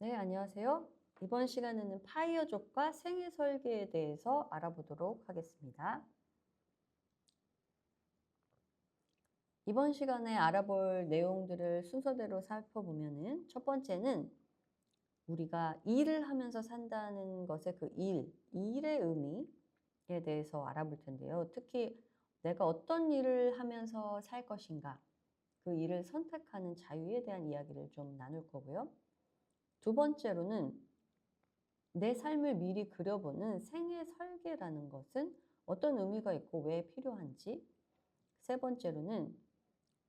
네, 안녕하세요. 이번 시간에는 파이어족과 생애 설계에 대해서 알아보도록 하겠습니다. 이번 시간에 알아볼 내용들을 순서대로 살펴보면은 첫 번째는 우리가 일을 하면서 산다는 것의 그 일의 의미에 대해서 알아볼 텐데요. 특히 내가 어떤 일을 하면서 살 것인가, 그 일을 선택하는 자유에 대한 이야기를 좀 나눌 거고요. 두 번째로는 내 삶을 미리 그려보는 생애 설계라는 것은 어떤 의미가 있고 왜 필요한지, 세 번째로는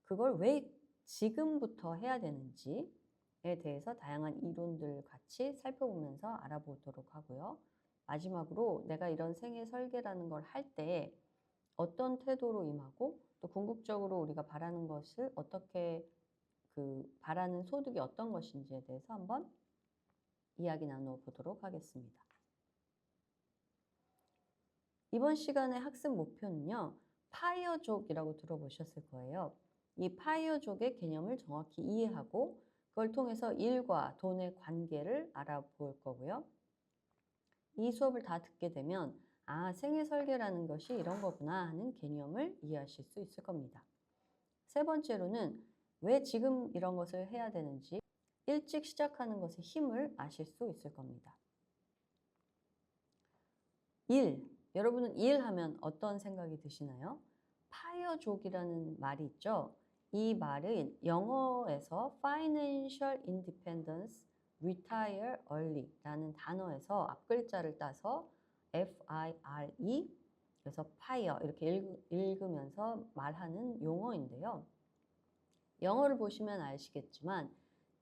그걸 왜 지금부터 해야 되는지에 대해서 다양한 이론들 같이 살펴보면서 알아보도록 하고요. 마지막으로 내가 이런 생애 설계라는 걸 할 때 어떤 태도로 임하고 또 궁극적으로 우리가 바라는 것을 어떻게 바라는 소득이 어떤 것인지에 대해서 한번 이야기 나눠 보도록 하겠습니다. 이번 시간의 학습 목표는요, 파이어족이라고 들어보셨을 거예요. 이 파이어족의 개념을 정확히 이해하고 그걸 통해서 일과 돈의 관계를 알아볼 거고요. 이 수업을 다 듣게 되면 생애 설계라는 것이 이런 거구나 하는 개념을 이해하실 수 있을 겁니다. 세 번째로는 왜 지금 이런 것을 해야 되는지 일찍 시작하는 것의 힘을 아실 수 있을 겁니다. 여러분은 일하면 어떤 생각이 드시나요? 파이어족이라는 말이 있죠. 이 말은 영어에서 Financial Independence Retire Early라는 단어에서 앞글자를 따서 FIRE, 그래서 fire 이렇게 읽으면서 말하는 용어인데요. 영어를 보시면 아시겠지만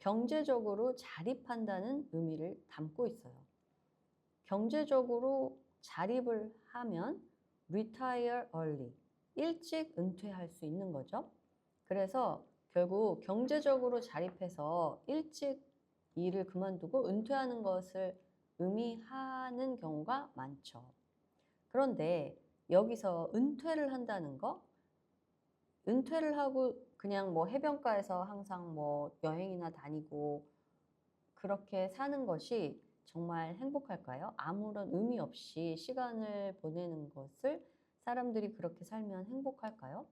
경제적으로 자립한다는 의미를 담고 있어요. 경제적으로 자립을 하면 retire early, 일찍 은퇴할 수 있는 거죠. 그래서 결국 경제적으로 자립해서 일찍 일을 그만두고 은퇴하는 것을 의미하는 경우가 많죠. 그런데 여기서 은퇴를 한다는 거, 은퇴를 하고 그냥 뭐 해변가에서 항상 뭐 여행이나 다니고 그렇게 사는 것이 정말 행복할까요? 아무런 의미 없이 시간을 보내는 것을 사람들이 그렇게 살면 행복할까요?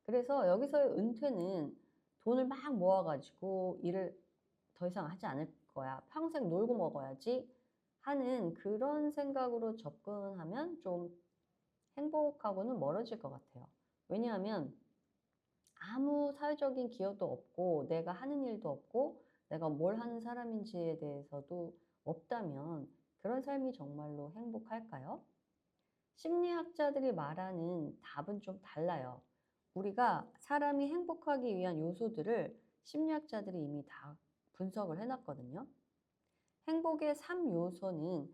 그래서 여기서의 은퇴는 돈을 막 모아가지고 일을 더 이상 하지 않을 거야. 평생 놀고 먹어야지 하는 그런 생각으로 접근하면 좀 행복하고는 멀어질 것 같아요. 왜냐하면 아무 사회적인 기여도 없고 내가 하는 일도 없고 내가 뭘 하는 사람인지에 대해서도 없다면 그런 삶이 정말로 행복할까요? 심리학자들이 말하는 답은 좀 달라요. 우리가 사람이 행복하기 위한 요소들을 심리학자들이 이미 다 분석을 해놨거든요. 행복의 3요소는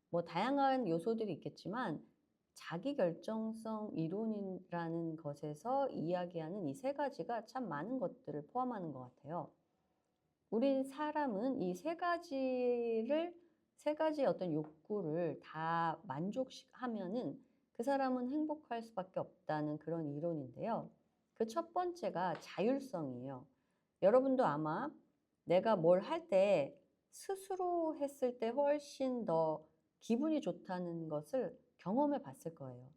뭐 다양한 요소들이 있겠지만 자기결정성 이론이라는 것에서 이야기하는 이 세 가지가 참 많은 것들을 포함하는 것 같아요. 우리 사람은 이 세 가지의 어떤 욕구를 다 만족하면은 그 사람은 행복할 수밖에 없다는 그런 이론인데요. 그 첫 번째가 자율성이에요. 여러분도 아마 내가 뭘 할 때 스스로 했을 때 훨씬 더 기분이 좋다는 것을 경험해 봤을 거예요.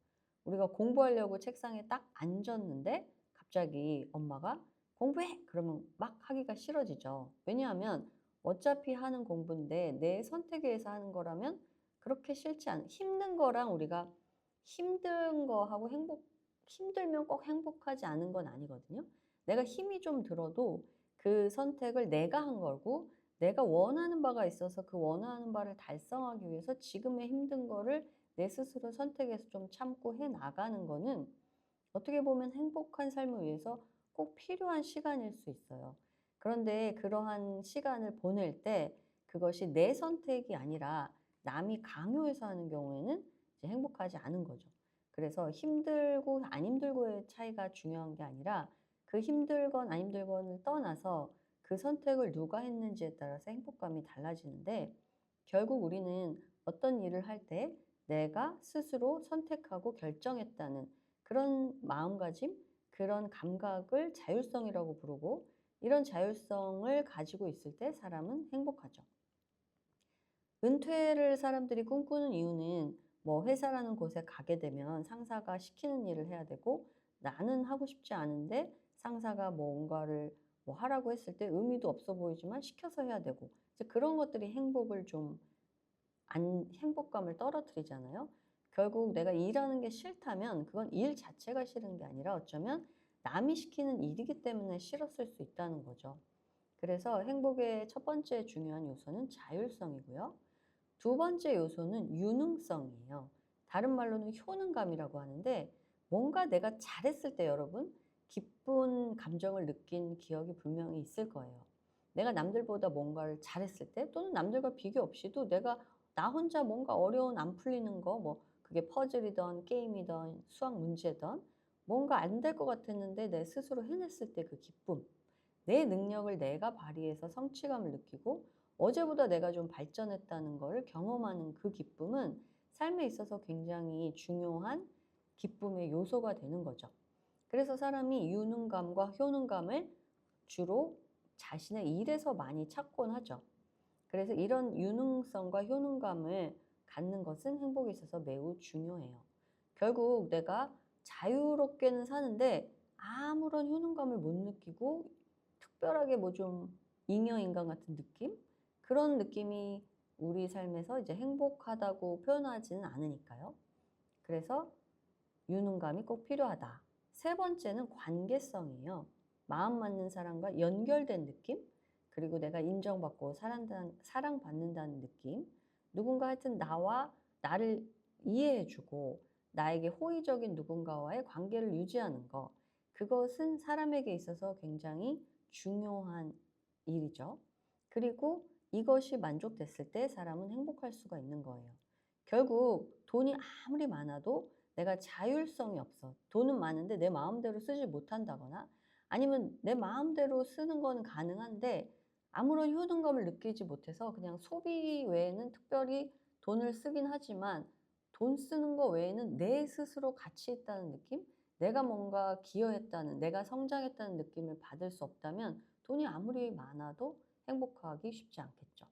우리가 공부하려고 책상에 딱 앉았는데 갑자기 엄마가 공부해! 그러면 막 하기가 싫어지죠. 왜냐하면 어차피 하는 공부인데 내 선택에 의해서 하는 거라면 그렇게 싫지 않은, 힘든 거랑 우리가 힘든 거하고 힘들면 꼭 행복하지 않은 건 아니거든요. 내가 힘이 좀 들어도 그 선택을 내가 한 거고 내가 원하는 바가 있어서 그 원하는 바를 달성하기 위해서 지금의 힘든 거를 내 스스로 선택해서 좀 참고 해 나가는 거는 어떻게 보면 행복한 삶을 위해서 꼭 필요한 시간일 수 있어요. 그런데 그러한 시간을 보낼 때 그것이 내 선택이 아니라 남이 강요해서 하는 경우에는 이제 행복하지 않은 거죠. 그래서 힘들고 안 힘들고의 차이가 중요한 게 아니라 그 힘들건 안 힘들건을 떠나서 그 선택을 누가 했는지에 따라서 행복감이 달라지는데 결국 우리는 어떤 일을 할 때 내가 스스로 선택하고 결정했다는 그런 마음가짐, 그런 감각을 자율성이라고 부르고 이런 자율성을 가지고 있을 때 사람은 행복하죠. 은퇴를 사람들이 꿈꾸는 이유는 뭐 회사라는 곳에 가게 되면 상사가 시키는 일을 해야 되고 나는 하고 싶지 않은데 상사가 뭔가를 뭐 하라고 했을 때 의미도 없어 보이지만 시켜서 해야 되고 이제 그런 것들이 행복을 좀 행복감을 떨어뜨리잖아요. 결국 내가 일하는 게 싫다면 그건 일 자체가 싫은 게 아니라 어쩌면 남이 시키는 일이기 때문에 싫었을 수 있다는 거죠. 그래서 행복의 첫 번째 중요한 요소는 자율성이고요. 두 번째 요소는 유능성이에요. 다른 말로는 효능감이라고 하는데 뭔가 내가 잘했을 때 여러분 기쁜 감정을 느낀 기억이 분명히 있을 거예요. 내가 남들보다 뭔가를 잘했을 때 또는 남들과 비교 없이도 내가 나 혼자 뭔가 어려운 안 풀리는 거 뭐 그게 퍼즐이든 게임이든 수학 문제든 뭔가 안 될 것 같았는데 내 스스로 해냈을 때 그 기쁨. 내 능력을 내가 발휘해서 성취감을 느끼고 어제보다 내가 좀 발전했다는 걸 경험하는 그 기쁨은 삶에 있어서 굉장히 중요한 기쁨의 요소가 되는 거죠. 그래서 사람이 유능감과 효능감을 주로 자신의 일에서 많이 찾곤 하죠. 그래서 이런 유능성과 효능감을 갖는 것은 행복에 있어서 매우 중요해요. 결국 내가 자유롭게는 사는데 아무런 효능감을 못 느끼고 특별하게 뭐 좀 잉여인간 같은 느낌? 그런 느낌이 우리 삶에서 이제 행복하다고 표현하지는 않으니까요. 그래서 유능감이 꼭 필요하다. 세 번째는 관계성이에요. 마음 맞는 사람과 연결된 느낌? 그리고 내가 인정받고 사랑받는다는 느낌? 누군가 하여튼 나와 나를 이해해주고 나에게 호의적인 누군가와의 관계를 유지하는 거. 그것은 사람에게 있어서 굉장히 중요한 일이죠. 그리고 이것이 만족됐을 때 사람은 행복할 수가 있는 거예요. 결국 돈이 아무리 많아도 내가 자율성이 없어. 돈은 많은데 내 마음대로 쓰지 못한다거나 아니면 내 마음대로 쓰는 거는 가능한데 아무런 효능감을 느끼지 못해서 그냥 소비 외에는 특별히 돈을 쓰긴 하지만 돈 쓰는 거 외에는 내 스스로 가치 있다는 느낌? 내가 뭔가 기여했다는, 내가 성장했다는 느낌을 받을 수 없다면 돈이 아무리 많아도 행복하기 쉽지 않겠죠.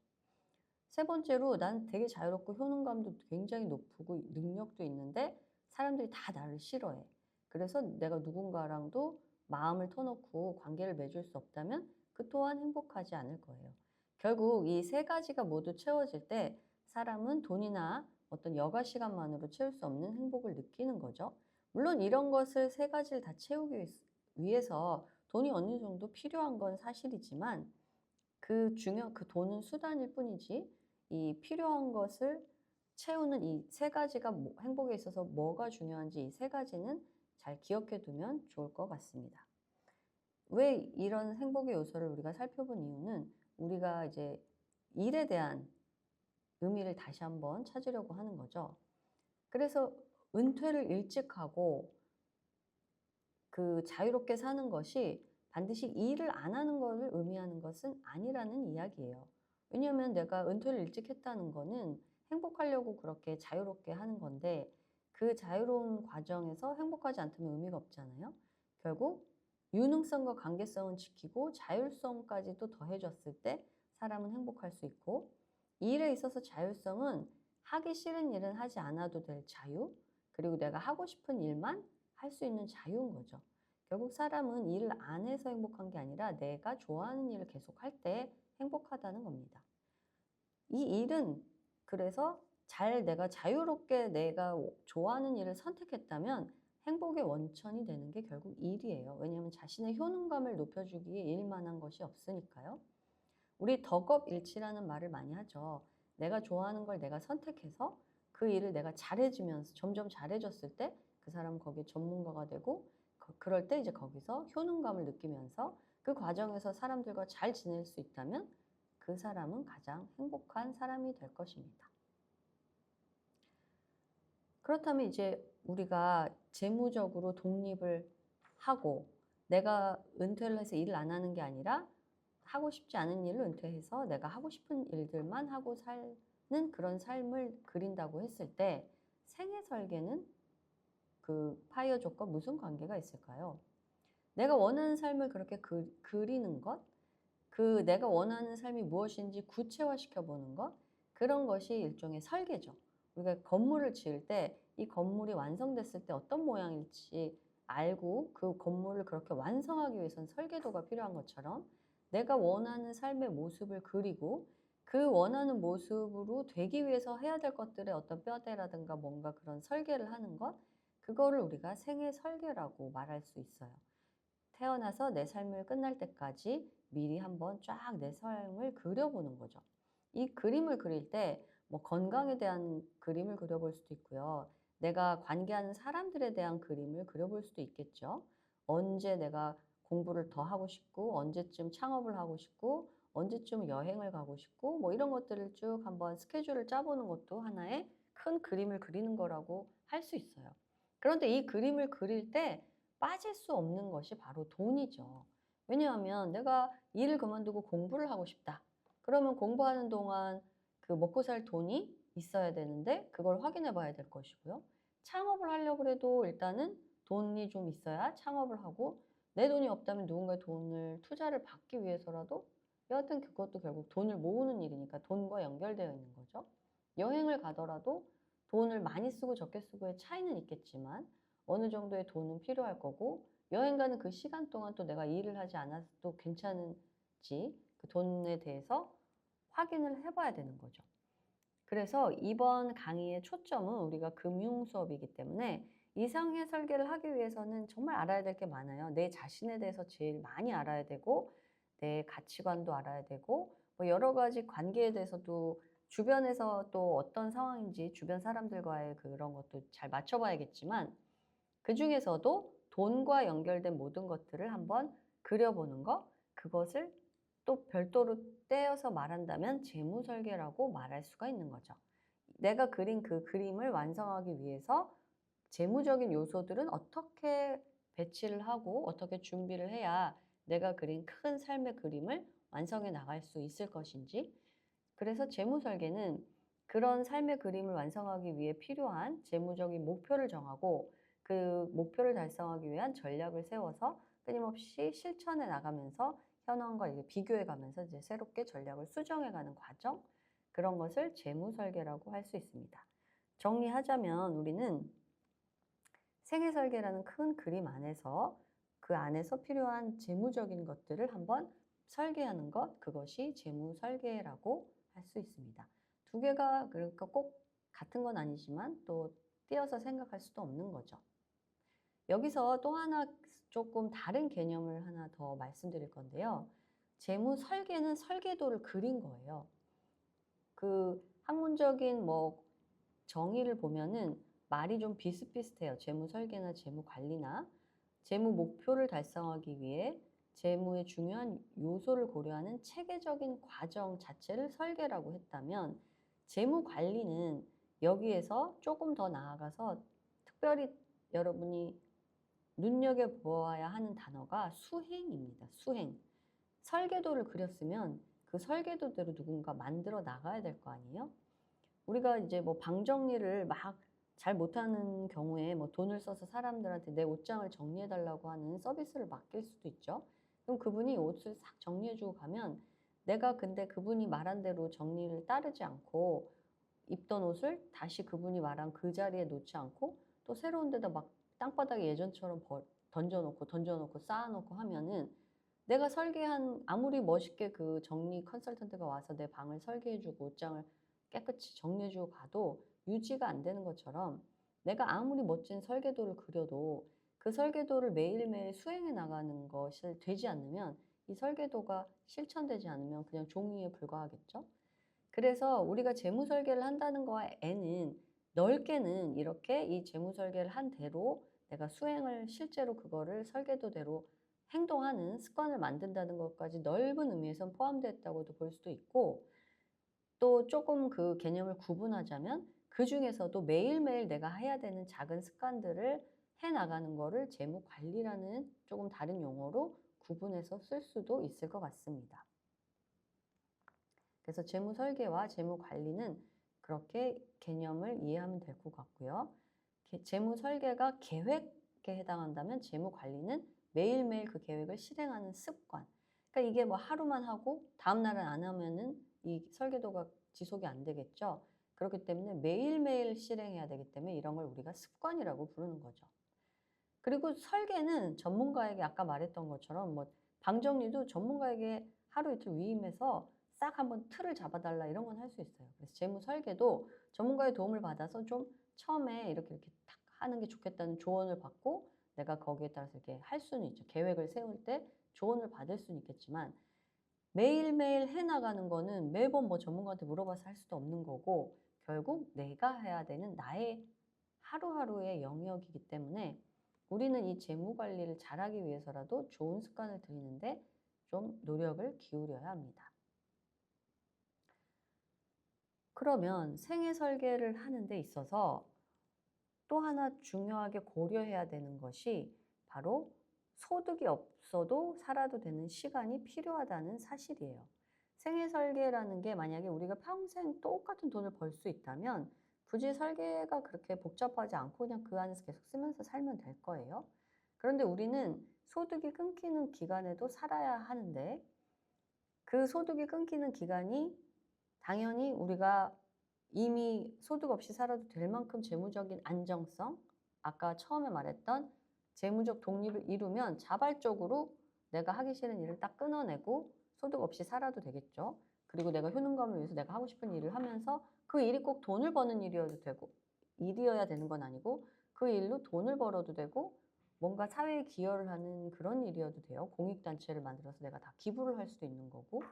세 번째로 난 되게 자유롭고 효능감도 굉장히 높고 능력도 있는데 사람들이 다 나를 싫어해. 그래서 내가 누군가랑도 마음을 터놓고 관계를 맺을 수 없다면 그 또한 행복하지 않을 거예요. 결국 이 세 가지가 모두 채워질 때 사람은 돈이나 어떤 여가 시간만으로 채울 수 없는 행복을 느끼는 거죠. 물론 이런 것을 세 가지를 다 채우기 위해서 돈이 어느 정도 필요한 건 사실이지만 그 돈은 수단일 뿐이지 이 필요한 것을 채우는 이 세 가지가 행복에 있어서 뭐가 중요한지 이 세 가지는 잘 기억해 두면 좋을 것 같습니다. 왜 이런 행복의 요소를 우리가 살펴본 이유는 우리가 이제 일에 대한 의미를 다시 한번 찾으려고 하는 거죠. 그래서 은퇴를 일찍 하고 그 자유롭게 사는 것이 반드시 일을 안 하는 것을 의미하는 것은 아니라는 이야기예요. 왜냐하면 내가 은퇴를 일찍 했다는 거는 행복하려고 그렇게 자유롭게 하는 건데 그 자유로운 과정에서 행복하지 않다면 의미가 없잖아요. 결국 유능성과 관계성은 지키고 자율성까지도 더해졌을 때 사람은 행복할 수 있고 이 일에 있어서 자율성은 하기 싫은 일은 하지 않아도 될 자유 그리고 내가 하고 싶은 일만 할 수 있는 자유인 거죠. 결국 사람은 일을 안 해서 행복한 게 아니라 내가 좋아하는 일을 계속 할 때 행복하다는 겁니다. 이 일은 그래서 내가 자유롭게 내가 좋아하는 일을 선택했다면 행복의 원천이 되는 게 결국 일이에요. 왜냐하면 자신의 효능감을 높여주기에 일만한 것이 없으니까요. 우리 덕업일치라는 말을 많이 하죠. 내가 좋아하는 걸 내가 선택해서 그 일을 내가 잘해주면서 점점 잘해줬을 때 그 사람은 거기에 전문가가 되고 그럴 때 이제 거기서 효능감을 느끼면서 그 과정에서 사람들과 잘 지낼 수 있다면 그 사람은 가장 행복한 사람이 될 것입니다. 그렇다면 이제 우리가 재무적으로 독립을 하고 내가 은퇴를 해서 일을 안 하는 게 아니라 하고 싶지 않은 일을 은퇴해서 내가 하고 싶은 일들만 하고 사는 그런 삶을 그린다고 했을 때 생애 설계는 그 파이어족과 무슨 관계가 있을까요? 내가 원하는 삶을 그렇게 그리는 것, 그 내가 원하는 삶이 무엇인지 구체화시켜 보는 것, 그런 것이 일종의 설계죠. 우리가 건물을 지을 때 이 건물이 완성됐을 때 어떤 모양일지 알고 그 건물을 그렇게 완성하기 위해서는 설계도가 필요한 것처럼 내가 원하는 삶의 모습을 그리고 그 원하는 모습으로 되기 위해서 해야 될 것들의 어떤 뼈대라든가 뭔가 그런 설계를 하는 것, 그거를 우리가 생애 설계라고 말할 수 있어요. 태어나서 내 삶을 끝날 때까지 미리 한번 쫙 내 삶을 그려보는 거죠. 이 그림을 그릴 때 뭐 건강에 대한 그림을 그려볼 수도 있고요. 내가 관계하는 사람들에 대한 그림을 그려볼 수도 있겠죠. 언제 내가 공부를 더 하고 싶고, 언제쯤 창업을 하고 싶고, 언제쯤 여행을 가고 싶고, 뭐 이런 것들을 쭉 한번 스케줄을 짜보는 것도 하나의 큰 그림을 그리는 거라고 할 수 있어요. 그런데 이 그림을 그릴 때 빠질 수 없는 것이 바로 돈이죠. 왜냐하면 내가 일을 그만두고 공부를 하고 싶다. 그러면 공부하는 동안 그 먹고 살 돈이 있어야 되는데 그걸 확인해 봐야 될 것이고요. 창업을 하려고 해도 일단은 돈이 좀 있어야 창업을 하고 내 돈이 없다면 누군가의 돈을 투자를 받기 위해서라도 여하튼 그것도 결국 돈을 모으는 일이니까 돈과 연결되어 있는 거죠. 여행을 가더라도 돈을 많이 쓰고 적게 쓰고의 차이는 있겠지만 어느 정도의 돈은 필요할 거고 여행 가는 그 시간 동안 또 내가 일을 하지 않아도 괜찮은지 그 돈에 대해서 확인을 해봐야 되는 거죠. 그래서 이번 강의의 초점은 우리가 금융 수업이기 때문에 이상의 설계를 하기 위해서는 정말 알아야 될 게 많아요. 내 자신에 대해서 제일 많이 알아야 되고 내 가치관도 알아야 되고 뭐 여러 가지 관계에 대해서도 주변에서 또 어떤 상황인지 주변 사람들과의 그런 것도 잘 맞춰봐야겠지만 그중에서도 돈과 연결된 모든 것들을 한번 그려보는 것, 그것을 또 별도로 떼어서 말한다면 재무 설계라고 말할 수가 있는 거죠. 내가 그린 그 그림을 완성하기 위해서 재무적인 요소들은 어떻게 배치를 하고 어떻게 준비를 해야 내가 그린 큰 삶의 그림을 완성해 나갈 수 있을 것인지, 그래서 재무 설계는 그런 삶의 그림을 완성하기 위해 필요한 재무적인 목표를 정하고 그 목표를 달성하기 위한 전략을 세워서 끊임없이 실천해 나가면서 현황과 이게 비교해 가면서 이제 새롭게 전략을 수정해 가는 과정, 그런 것을 재무 설계라고 할 수 있습니다. 정리하자면 우리는 생애 설계라는 큰 그림 안에서 그 안에서 필요한 재무적인 것들을 한번 설계하는 것, 그것이 재무 설계라고 할 수 있습니다. 두 개가 그러니까 꼭 같은 건 아니지만 또 띄어서 생각할 수도 없는 거죠. 여기서 또 하나 조금 다른 개념을 하나 더 말씀드릴 건데요. 재무 설계는 설계도를 그린 거예요. 그 학문적인 뭐 정의를 보면은 말이 좀 비슷비슷해요. 재무 설계나 재무 관리나 재무 목표를 달성하기 위해 재무의 중요한 요소를 고려하는 체계적인 과정 자체를 설계라고 했다면 재무 관리는 여기에서 조금 더 나아가서 특별히 여러분이 눈여겨보아야 하는 단어가 수행입니다. 수행. 설계도를 그렸으면 그 설계도대로 누군가 만들어 나가야 될 거 아니에요? 우리가 이제 뭐 방 정리를 막 잘 못하는 경우에 뭐 돈을 써서 사람들한테 내 옷장을 정리해 달라고 하는 서비스를 맡길 수도 있죠. 그럼 그분이 옷을 싹 정리해 주고 가면 내가 근데 그분이 말한 대로 정리를 따르지 않고 입던 옷을 다시 그분이 말한 그 자리에 놓지 않고 또 새로운 데다 막 땅바닥에 예전처럼 던져놓고 쌓아놓고 하면은 내가 설계한 아무리 멋있게 그 정리 컨설턴트가 와서 내 방을 설계해주고 옷장을 깨끗이 정리해주고 가도 유지가 안 되는 것처럼 내가 아무리 멋진 설계도를 그려도 그 설계도를 매일매일 수행해 나가는 것이 되지 않으면 이 설계도가 실천되지 않으면 그냥 종이에 불과하겠죠. 그래서 우리가 재무 설계를 한다는 거와 애는 넓게는 이렇게 이 재무 설계를 한 대로 내가 수행을 실제로 그거를 설계도대로 행동하는 습관을 만든다는 것까지 넓은 의미에선 포함되어 있다고도 볼 수도 있고 또 조금 그 개념을 구분하자면 그 중에서도 매일매일 내가 해야 되는 작은 습관들을 해 나가는 거를 재무 관리라는 조금 다른 용어로 구분해서 쓸 수도 있을 것 같습니다. 그래서 재무 설계와 재무 관리는 그렇게 개념을 이해하면 될 것 같고요. 재무 설계가 계획에 해당한다면 재무 관리는 매일매일 그 계획을 실행하는 습관. 그러니까 이게 뭐 하루만 하고 다음 날은 안 하면은 이 설계도가 지속이 안 되겠죠. 그렇기 때문에 매일매일 실행해야 되기 때문에 이런 걸 우리가 습관이라고 부르는 거죠. 그리고 설계는 전문가에게 아까 말했던 것처럼 뭐 방정리도 전문가에게 하루 이틀 위임해서 싹 한번 틀을 잡아달라 이런 건 할 수 있어요. 그래서 재무 설계도 전문가의 도움을 받아서 좀 처음에 이렇게 탁 하는 게 좋겠다는 조언을 받고 내가 거기에 따라서 이렇게 할 수는 있죠. 계획을 세울 때 조언을 받을 수는 있겠지만 매일매일 해나가는 거는 매번 뭐 전문가한테 물어봐서 할 수도 없는 거고 결국 내가 해야 되는 나의 하루하루의 영역이기 때문에 우리는 이 재무 관리를 잘하기 위해서라도 좋은 습관을 들이는데 좀 노력을 기울여야 합니다. 그러면 생애 설계를 하는 데 있어서 또 하나 중요하게 고려해야 되는 것이 바로 소득이 없어도 살아도 되는 시간이 필요하다는 사실이에요. 생애 설계라는 게 만약에 우리가 평생 똑같은 돈을 벌 수 있다면 굳이 설계가 그렇게 복잡하지 않고 그냥 그 안에서 계속 쓰면서 살면 될 거예요. 그런데 우리는 소득이 끊기는 기간에도 살아야 하는데 그 소득이 끊기는 기간이 당연히 우리가 이미 소득 없이 살아도 될 만큼 재무적인 안정성, 아까 처음에 말했던 재무적 독립을 이루면 자발적으로 내가 하기 싫은 일을 딱 끊어내고 소득 없이 살아도 되겠죠. 그리고 내가 효능감을 위해서 내가 하고 싶은 일을 하면서 그 일이 꼭 돈을 버는 일이어도 되고, 일이어야 되는 건 아니고 그 일로 돈을 벌어도 되고 뭔가 사회에 기여를 하는 그런 일이어도 돼요. 공익단체를 만들어서 내가 다 기부를 할 수도 있는 거고.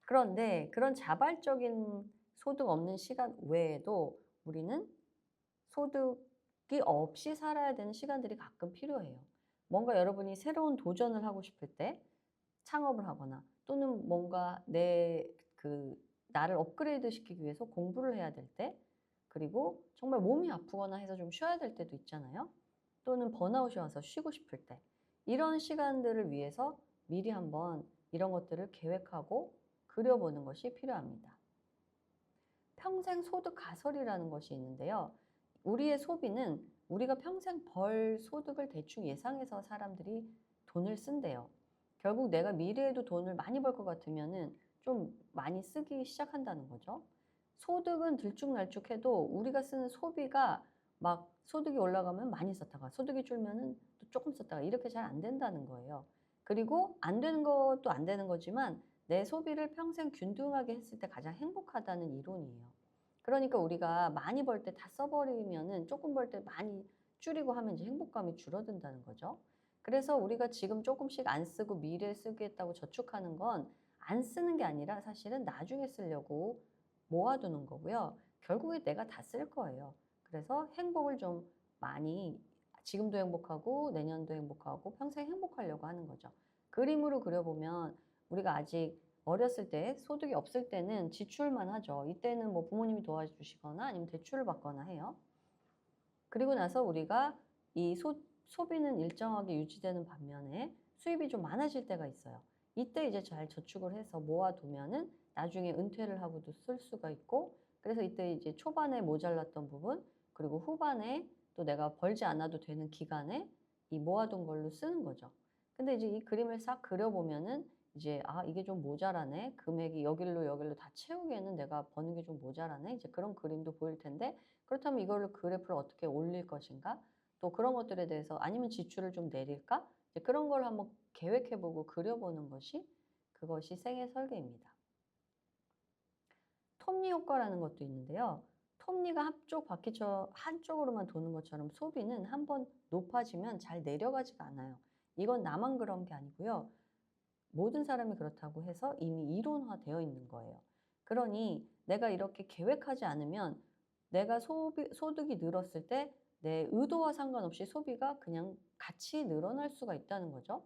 그런데 그런 자발적인 소득 없는 시간 외에도 우리는 소득이 없이 살아야 되는 시간들이 가끔 필요해요. 뭔가 여러분이 새로운 도전을 하고 싶을 때 창업을 하거나 또는 뭔가 나를 업그레이드 시키기 위해서 공부를 해야 될 때, 그리고 정말 몸이 아프거나 해서 좀 쉬어야 될 때도 있잖아요. 또는 번아웃이 와서 쉬고 싶을 때. 이런 시간들을 위해서 미리 한번 이런 것들을 계획하고 그려보는 것이 필요합니다. 평생 소득 가설이라는 것이 있는데요. 우리의 소비는 우리가 평생 벌 소득을 대충 예상해서 사람들이 돈을 쓴대요. 결국 내가 미래에도 돈을 많이 벌 것 같으면은 좀 많이 쓰기 시작한다는 거죠. 소득은 들쭉날쭉해도 우리가 쓰는 소비가 막 소득이 올라가면 많이 썼다가 소득이 줄면은 또 조금 썼다가 이렇게 잘 안 된다는 거예요. 그리고 안 되는 것도 안 되는 거지만 내 소비를 평생 균등하게 했을 때 가장 행복하다는 이론이에요. 그러니까 우리가 많이 벌 때 다 써버리면은 조금 벌 때 많이 줄이고 하면 이제 행복감이 줄어든다는 거죠. 그래서 우리가 지금 조금씩 안 쓰고 미래에 쓰겠다고 저축하는 건 안 쓰는 게 아니라 사실은 나중에 쓰려고 모아두는 거고요. 결국에 내가 다 쓸 거예요. 그래서 행복을 좀 많이 지금도 행복하고 내년도 행복하고 평생 행복하려고 하는 거죠. 그림으로 그려보면 우리가 아직 어렸을 때 소득이 없을 때는 지출만 하죠. 이때는 뭐 부모님이 도와주시거나 아니면 대출을 받거나 해요. 그리고 나서 우리가 이 소비는 일정하게 유지되는 반면에 수입이 좀 많아질 때가 있어요. 이때 이제 잘 저축을 해서 모아두면은 나중에 은퇴를 하고도 쓸 수가 있고, 그래서 이때 이제 초반에 모자랐던 부분, 그리고 후반에 또 내가 벌지 않아도 되는 기간에 이 모아둔 걸로 쓰는 거죠. 근데 이제 이 그림을 싹 그려보면은 이제 이게 좀 모자라네. 금액이 여길로 여길로 다 채우기에는 내가 버는 게 좀 모자라네. 이제 그런 그림도 보일 텐데 그렇다면 이거를 그래프를 어떻게 올릴 것인가? 또 그런 것들에 대해서 아니면 지출을 좀 내릴까? 이제 그런 걸 한번 계획해보고 그려보는 것이 그것이 생애 설계입니다. 톱니 효과라는 것도 있는데요. 톱니가 한쪽으로만 도는 것처럼 소비는 한번 높아지면 잘 내려가지가 않아요. 이건 나만 그런 게 아니고요. 모든 사람이 그렇다고 해서 이미 이론화되어 있는 거예요. 그러니 내가 이렇게 계획하지 않으면 내가 소득이 늘었을 때 내 의도와 상관없이 소비가 그냥 같이 늘어날 수가 있다는 거죠.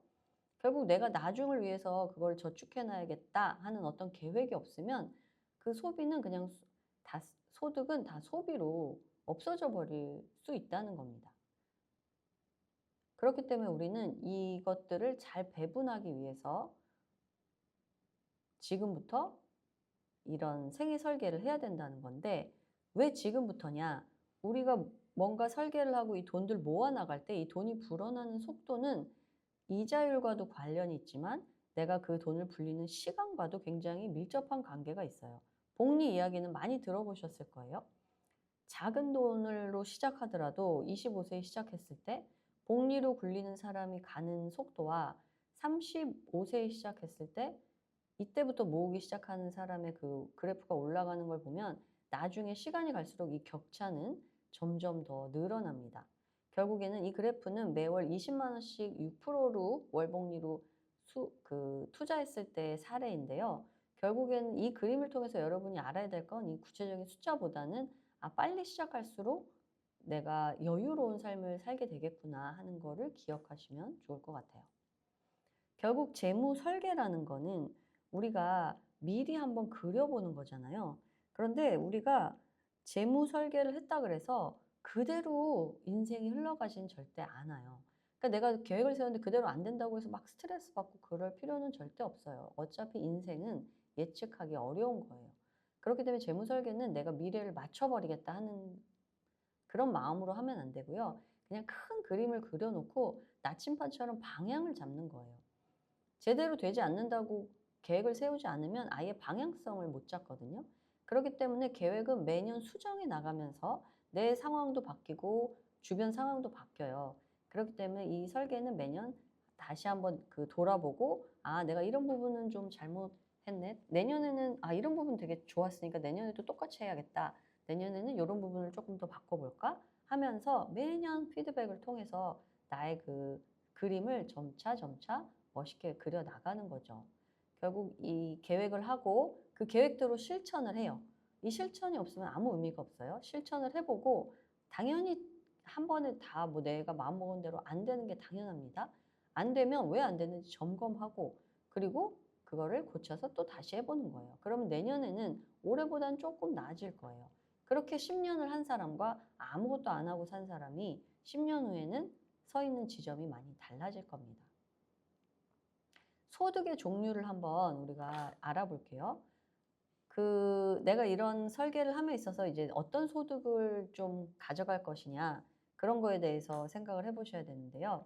결국 내가 나중을 위해서 그걸 저축해놔야겠다 하는 어떤 계획이 없으면 그 소비는 그냥 소득은 다 소비로 없어져 버릴 수 있다는 겁니다. 그렇기 때문에 우리는 이것들을 잘 배분하기 위해서 지금부터 이런 생애 설계를 해야 된다는 건데 왜 지금부터냐? 우리가 뭔가 설계를 하고 이 돈들 모아 나갈 때 이 돈이 불어나는 속도는 이자율과도 관련이 있지만 내가 그 돈을 불리는 시간과도 굉장히 밀접한 관계가 있어요. 복리 이야기는 많이 들어보셨을 거예요. 작은 돈으로 시작하더라도 25세에 시작했을 때 복리로 굴리는 사람이 가는 속도와 35세에 시작했을 때 이때부터 모으기 시작하는 사람의 그 그래프가 올라가는 걸 보면 나중에 시간이 갈수록 이 격차는 점점 더 늘어납니다. 결국에는 이 그래프는 매월 20만 원씩 6%로 월복리로 투자했을 때의 사례인데요. 결국에는 이 그림을 통해서 여러분이 알아야 될 건 이 구체적인 숫자보다는 빨리 시작할수록 내가 여유로운 삶을 살게 되겠구나 하는 거를 기억하시면 좋을 것 같아요. 결국 재무 설계라는 거는 우리가 미리 한번 그려보는 거잖아요. 그런데 우리가 재무 설계를 했다 그래서 그대로 인생이 흘러가진 절대 않아요. 그러니까 내가 계획을 세웠는데 그대로 안 된다고 해서 막 스트레스 받고 그럴 필요는 절대 없어요. 어차피 인생은 예측하기 어려운 거예요. 그렇기 때문에 재무 설계는 내가 미래를 맞춰버리겠다 하는 그런 마음으로 하면 안 되고요. 그냥 큰 그림을 그려놓고 나침반처럼 방향을 잡는 거예요. 제대로 되지 않는다고 계획을 세우지 않으면 아예 방향성을 못 잡거든요. 그렇기 때문에 계획은 매년 수정해 나가면서 내 상황도 바뀌고 주변 상황도 바뀌어요. 그렇기 때문에 이 설계는 매년 다시 한번 돌아보고 내가 이런 부분은 좀 잘못했네. 내년에는 이런 부분 되게 좋았으니까 내년에도 똑같이 해야겠다. 내년에는 이런 부분을 조금 더 바꿔볼까 하면서 매년 피드백을 통해서 나의 그 그림을 점차 멋있게 그려 나가는 거죠. 결국 이 계획을 하고 그 계획대로 실천을 해요. 이 실천이 없으면 아무 의미가 없어요. 실천을 해보고 당연히 한 번에 다 뭐 내가 마음먹은 대로 안 되는 게 당연합니다. 안 되면 왜 안 되는지 점검하고 그리고 그거를 고쳐서 또 다시 해보는 거예요. 그러면 내년에는 올해보단 조금 나아질 거예요. 그렇게 10년을 한 사람과 아무것도 안 하고 산 사람이 10년 후에는 서 있는 지점이 많이 달라질 겁니다. 소득의 종류를 한번 우리가 알아볼게요. 내가 이런 설계를 함에 있어서 이제 어떤 소득을 좀 가져갈 것이냐 그런 거에 대해서 생각을 해보셔야 되는데요.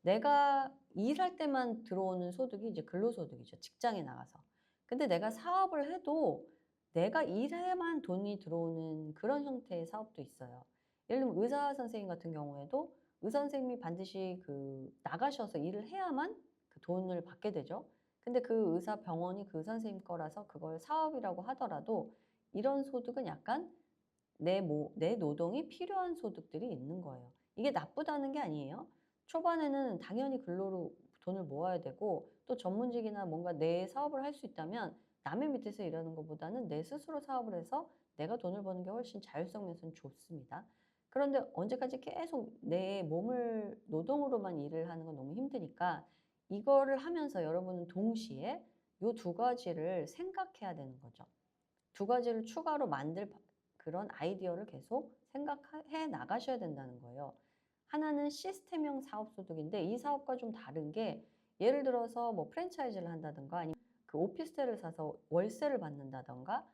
내가 일할 때만 들어오는 소득이 이제 근로소득이죠. 직장에 나가서. 근데 내가 사업을 해도 내가 일해야만 돈이 들어오는 그런 형태의 사업도 있어요. 예를 들면 의사 선생님 같은 경우에도 의사 선생님이 반드시 나가셔서 일을 해야만 그 돈을 받게 되죠. 근데 그 의사 병원이 그 의사 선생님 거라서 그걸 사업이라고 하더라도 이런 소득은 약간 내 노동이 필요한 소득들이 있는 거예요. 이게 나쁘다는 게 아니에요. 초반에는 당연히 근로로 돈을 모아야 되고 또 전문직이나 뭔가 내 사업을 할 수 있다면 남의 밑에서 일하는 것보다는 내 스스로 사업을 해서 내가 돈을 버는 게 훨씬 자율성 면에서는 좋습니다. 그런데 언제까지 계속 내 몸을 노동으로만 일을 하는 건 너무 힘드니까 이거를 하면서 여러분은 동시에 이 두 가지를 생각해야 되는 거죠. 두 가지를 추가로 만들 그런 아이디어를 계속 생각해 나가셔야 된다는 거예요. 하나는 시스템형 사업소득인데 이 사업과 좀 다른 게 예를 들어서 뭐 프랜차이즈를 한다든가 아니면 그 오피스텔을 사서 월세를 받는다든가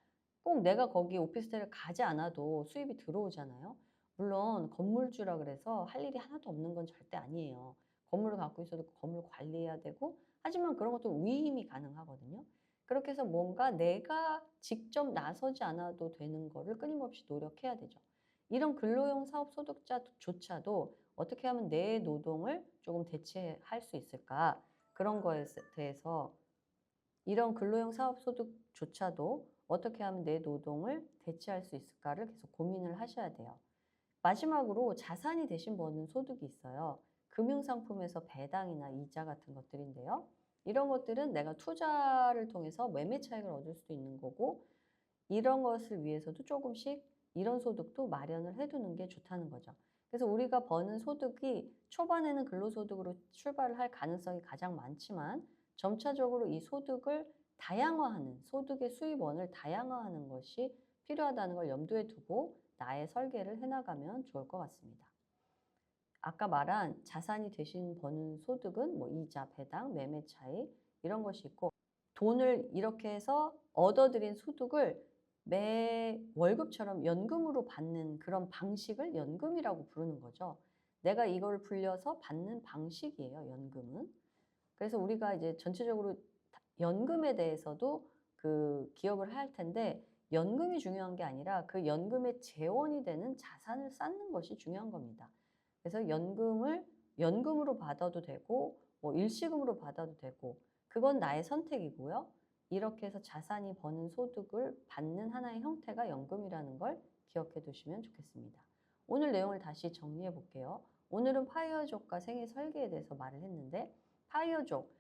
꼭 내가 거기 오피스텔을 가지 않아도 수입이 들어오잖아요. 물론 건물주라 그래서 할 일이 하나도 없는 건 절대 아니에요. 건물을 갖고 있어도 건물 관리해야 되고 하지만 그런 것도 위임이 가능하거든요. 그렇게 해서 뭔가 내가 직접 나서지 않아도 되는 거를 끊임없이 노력해야 되죠. 이런 근로용 사업 소득자조차도 어떻게 하면 내 노동을 조금 대체할 수 있을까? 그런 거에 대해서 이런 근로용 사업 소득조차도 어떻게 하면 내 노동을 대체할 수 있을까를 계속 고민을 하셔야 돼요. 마지막으로 자산이 대신 버는 소득이 있어요. 금융상품에서 배당이나 이자 같은 것들인데요. 이런 것들은 내가 투자를 통해서 매매 차익을 얻을 수도 있는 거고 이런 것을 위해서도 조금씩 이런 소득도 마련을 해두는 게 좋다는 거죠. 그래서 우리가 버는 소득이 초반에는 근로소득으로 출발을 할 가능성이 가장 많지만 점차적으로 이 소득을 다양화하는 소득의 수입원을 다양화하는 것이 필요하다는 걸 염두에 두고 나의 설계를 해나가면 좋을 것 같습니다. 아까 말한 자산이 대신 버는 소득은 뭐 이자, 배당, 매매 차익 이런 것이 있고 돈을 이렇게 해서 얻어들인 소득을 매 월급처럼 연금으로 받는 그런 방식을 연금이라고 부르는 거죠. 내가 이걸 불려서 받는 방식이에요, 연금은. 그래서 우리가 이제 전체적으로 연금에 대해서도 그 기억을 할 텐데 연금이 중요한 게 아니라 그 연금의 재원이 되는 자산을 쌓는 것이 중요한 겁니다. 그래서 연금을 연금으로 받아도 되고 뭐 일시금으로 받아도 되고 그건 나의 선택이고요. 이렇게 해서 자산이 버는 소득을 받는 하나의 형태가 연금이라는 걸 기억해 두시면 좋겠습니다. 오늘 내용을 다시 정리해 볼게요. 오늘은 파이어족과 생애 설계에 대해서 말을 했는데 파이어족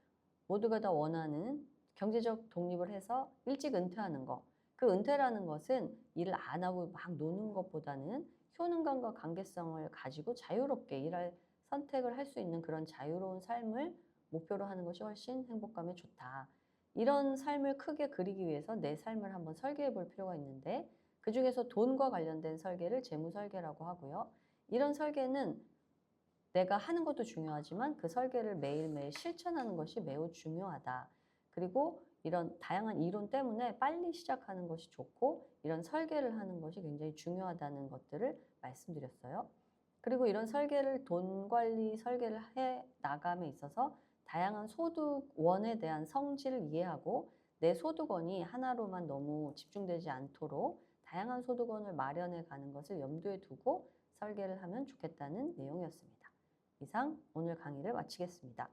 모두가 다 원하는 경제적 독립을 해서 일찍 은퇴하는 거. 그 은퇴라는 것은 일을 안 하고 막 노는 것보다는 효능감과 관계성을 가지고 자유롭게 일할 선택을 할 수 있는 그런 자유로운 삶을 목표로 하는 것이 훨씬 행복감에 좋다. 이런 삶을 크게 그리기 위해서 내 삶을 한번 설계해 볼 필요가 있는데 그중에서 돈과 관련된 설계를 재무 설계라고 하고요. 이런 설계는 내가 하는 것도 중요하지만 그 설계를 매일매일 실천하는 것이 매우 중요하다. 그리고 이런 다양한 이론 때문에 빨리 시작하는 것이 좋고 이런 설계를 하는 것이 굉장히 중요하다는 것들을 말씀드렸어요. 그리고 이런 설계를 돈 관리 설계를 해 나감에 있어서 다양한 소득원에 대한 성질을 이해하고 내 소득원이 하나로만 너무 집중되지 않도록 다양한 소득원을 마련해 가는 것을 염두에 두고 설계를 하면 좋겠다는 내용이었습니다. 이상 오늘 강의를 마치겠습니다.